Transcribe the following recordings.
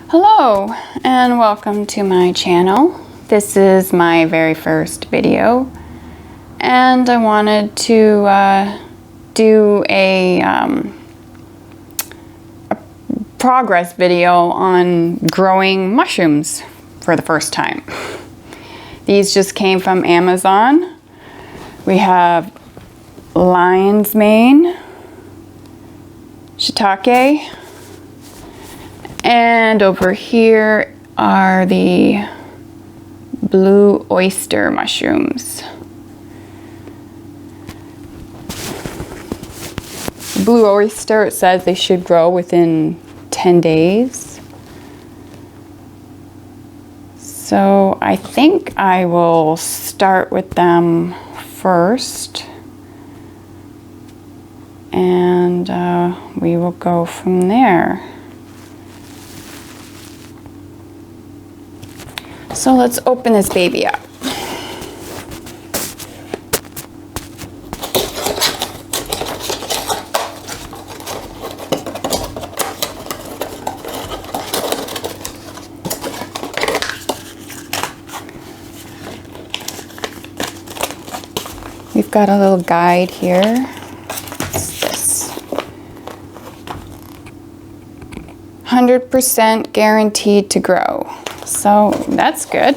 Hello and welcome to my channel. This is my very first video and I wanted to do a progress video on growing mushrooms for the first time. These just came from Amazon. We have lion's mane, shiitake, and over here are the blue oyster mushrooms. Blue oyster, it says they should grow within 10 days. So I think I will start with them first. And we will go from there. So let's open this baby up. We've got a little guide here. What's this? 100% guaranteed to grow. So that's good.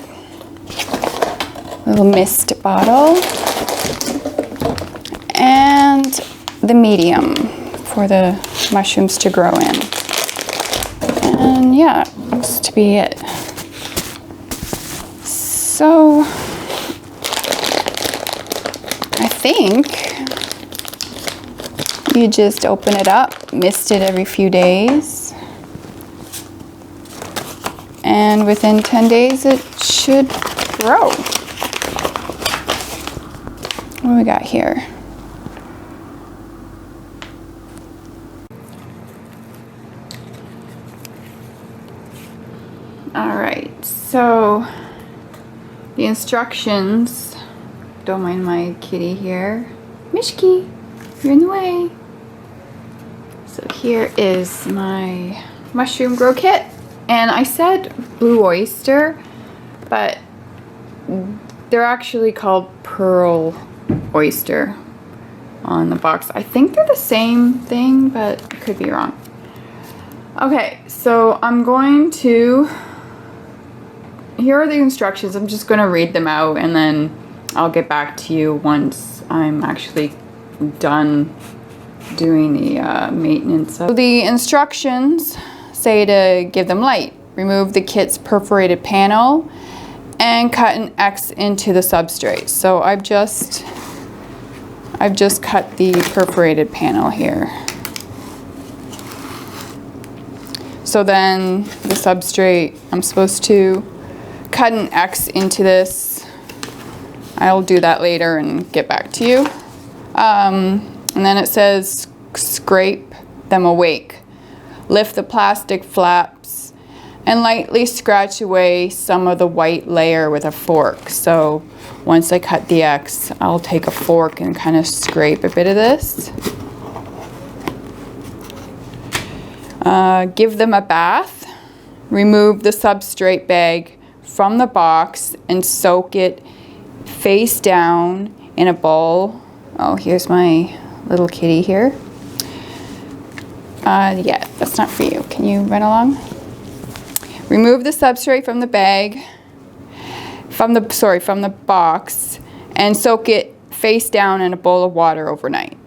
Little mist bottle. And the medium for the mushrooms to grow in. And yeah, looks to be it. So I think you just open it up, mist it every few days. And within 10 days, it should grow. What do we got here? All right, so the instructions, don't mind my kitty here. Mishki, you're in the way. So here is my mushroom grow kit. And I said blue oyster, but they're actually called pearl oyster on the box. I think they're the same thing, but I could be wrong. Okay, so I'm going to, here are the instructions. I'm just going to read them out and then I'll get back to you once I'm actually done doing the maintenance. So the instructions say to give them light. Remove the kit's perforated panel and cut an X into the substrate. So I've just cut the perforated panel here. So then the substrate, I'm supposed to cut an X into this. I'll do that later and get back to you. And then it says scrape them awake. Lift the plastic flaps and lightly scratch away some of the white layer with a fork. So once I cut the X, I'll take a fork and kind of scrape a bit of this. Give them a bath. Remove the substrate bag from the box and soak it face down in a bowl. Oh, here's my little kitty here. Yeah, that's not for you. Can you run along? Remove the substrate from the bag, from the box, and soak it face down in a bowl of water overnight.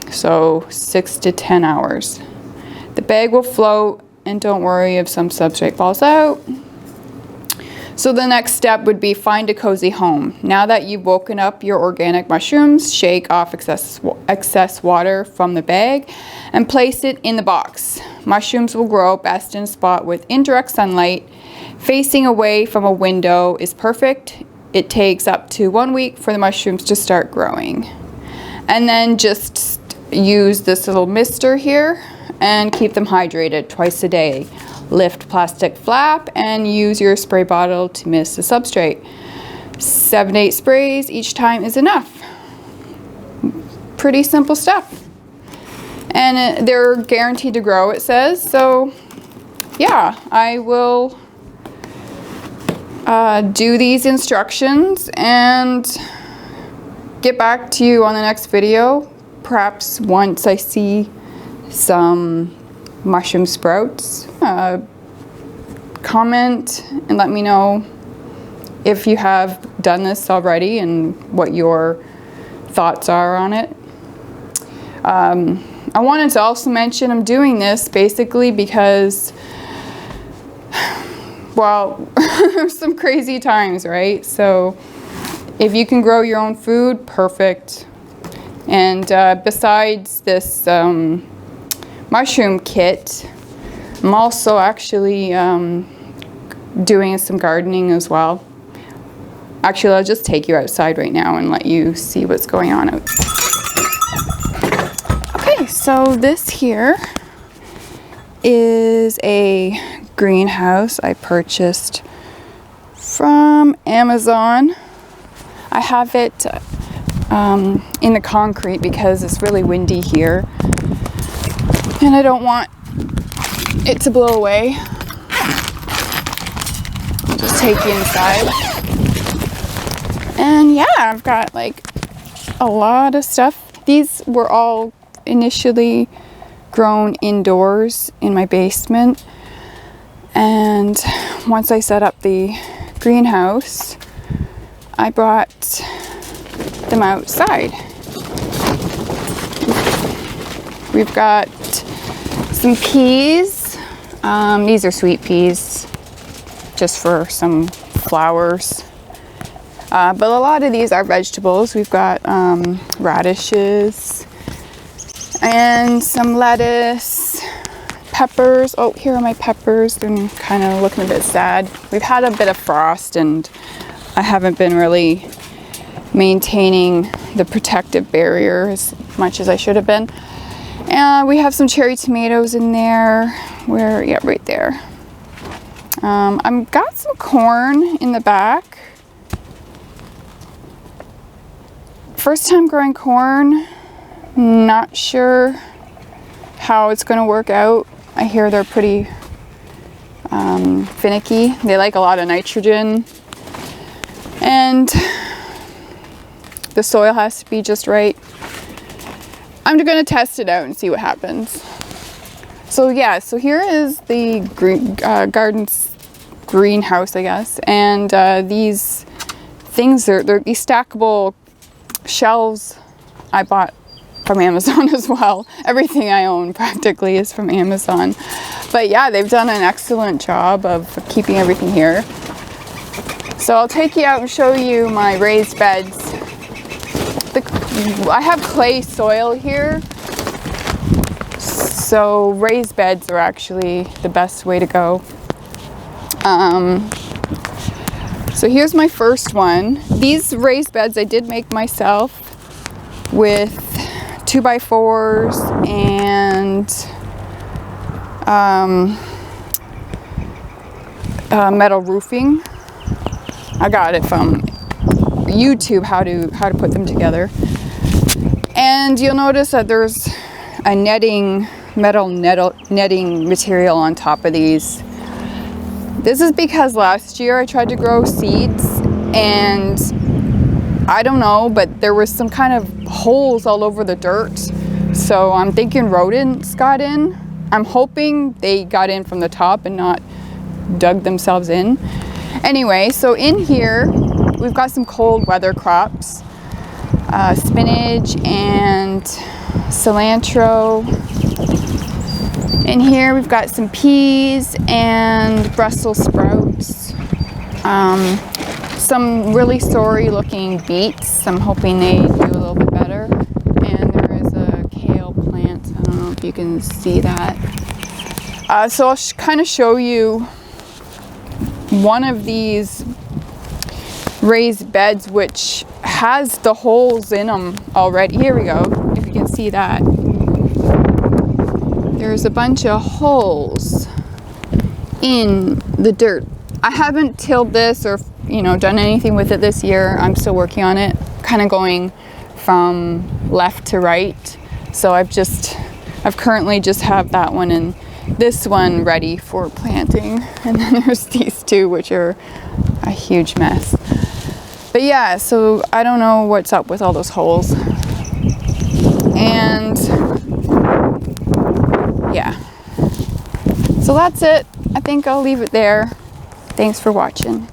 So 6 to 10 hours. The bag will float, and don't worry if some substrate falls out. So the next step would be find a cozy home. Now that you've woken up your organic mushrooms, shake off excess water from the bag and place it in the box. Mushrooms will grow best in a spot with indirect sunlight. Facing away from a window is perfect. It takes up to 1 week for the mushrooms to start growing. And then just use this little mister here and keep them hydrated twice a day. Lift plastic flap and use your spray bottle to mist the substrate. 7 to 8 sprays each time is enough. Pretty simple stuff. And they're guaranteed to grow, it says, so yeah, I will do these instructions and get back to you on the next video, perhaps once I see some mushroom sprouts. Comment and let me know if you have done this already and what your thoughts are on it. I wanted to also mention I'm doing this basically because, well, there's some crazy times, right? So if you can grow your own food, perfect. And besides this mushroom kit, I'm also actually doing some gardening as well. Actually, I'll just take you outside right now and let you see what's going on out. Okay, so this here is a greenhouse I purchased from Amazon. I have it in the concrete because it's really windy here and I don't want it to blow away. I'll just take you inside. And yeah, I've got like a lot of stuff. These were all initially grown indoors in my basement. And once I set up the greenhouse, I brought them outside. We've got some peas. These are sweet peas, just for some flowers. But a lot of these are vegetables. We've got radishes and some lettuce, peppers. Oh, here are my peppers. They're kind of looking a bit sad. We've had a bit of frost and I haven't been really maintaining the protective barrier as much as I should have been. And we have some cherry tomatoes in there. Yeah, right there. I've got some corn in the back. First time growing corn, not sure how it's going to work out. I hear they're pretty finicky. They like a lot of nitrogen and the soil has to be just right. I'm going to test it out and see what happens. So yeah, so here is the greenhouse, I guess, and these things they're these stackable shelves I bought from Amazon as well. Everything I own practically is from Amazon. But yeah, they've done an excellent job of keeping everything here. So I'll take you out and show you my raised beds. I have clay soil here, so raised beds are actually the best way to go. So here's my first one. These raised beds I did make myself with 2x4s and metal roofing. I got it from YouTube how to put them together. And you'll notice that there's a metal netting material on top of these. This is because last year I tried to grow seeds and I don't know, but there was some kind of holes all over the dirt. So I'm thinking rodents got in. I'm hoping they got in from the top and not dug themselves in. Anyway, so in here we've got some cold weather crops, spinach and cilantro. In here we've got some peas and Brussels sprouts, some really sorry looking beets. I'm hoping they do a little bit better. And there is a kale plant. I don't know if you can see that. So I'll kind of show you one of these raised beds which has the holes in them already. Here we go, if you can see that. There's a bunch of holes in the dirt. I haven't tilled this or done anything with it this year. I'm still working on it, kind of going from left to right. So I've currently just have that one this one ready for planting. And then there's these two, which are a huge mess. But yeah, so I don't know what's up with all those holes. And yeah. So that's it. I think I'll leave it there. Thanks for watching.